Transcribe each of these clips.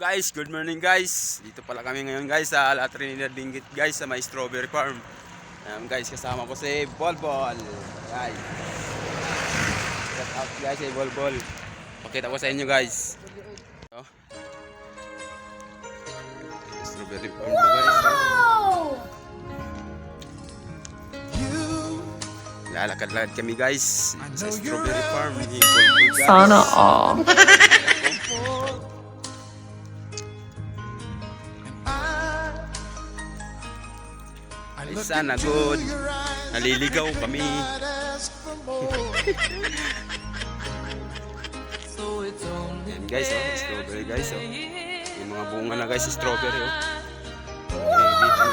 Guys, good morning guys. Dito pala kami ngayon guys sa La Trinidad Benguet guys sa may strawberry farm. Guys, kasama ko si Bolbol. Guys. Shout out guys si Bolbol. Pakita ko sa inyo guys. Ito. Strawberry farm guys. Lalakad-lakad kami guys sa strawberry farm ni Bolbol guys. Sana all. Ay, sana good. Naliligaw kami. Yan guys, oh, strawberry guys, oh. Yung mga bunga na guys, strawberry, oh. Dito.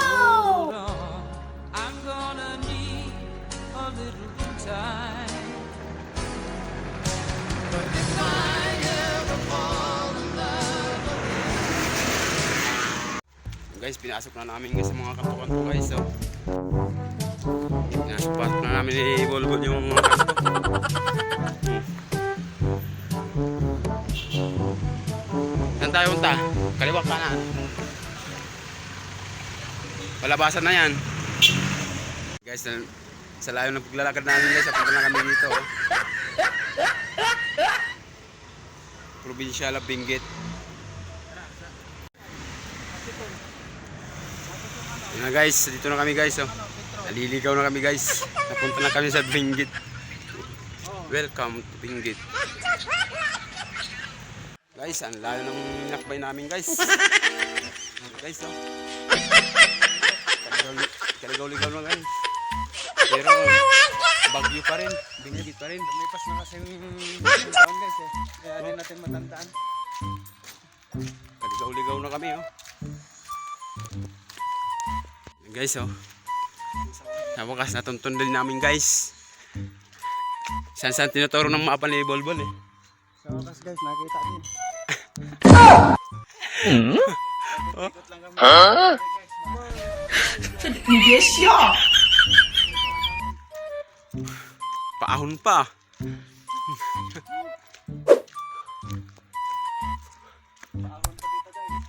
Guys, pinasok na namin guys sa mga kanto-kanto guys, oh. Pinasok na namin ni Bolbol yung mga kanto. Saan tayo punta? Kaliwa kanan. Palabasan na yan. Guys, sa layo ng paglalakad namin guys, punta na kami dito, oh. Provincial of Benguet. Na guys, dito na kami guys, oh. Naliligaw na kami guys. Napunta na kami sa Benguet. Welcome to Benguet. Guys, ang layo ng nakbay namin guys. Guys, oh. Kaligaw-ligaw na guys. Pero bagyo pa rin, Benguet pa rin. Lumipas na kasi yung taon guys eh. Kaya din natin matandaan. Kaligaw-ligaw na kami, oh. Guys, oh. Sa wakas natuntun din namin guys. Saan tinuturo ng mapa ni Bolbol, eh. Sa wakas guys, nakita din. Oh. Ikot lang kami. Yes, yeah. Paahon pa. Paahon pa dito guys.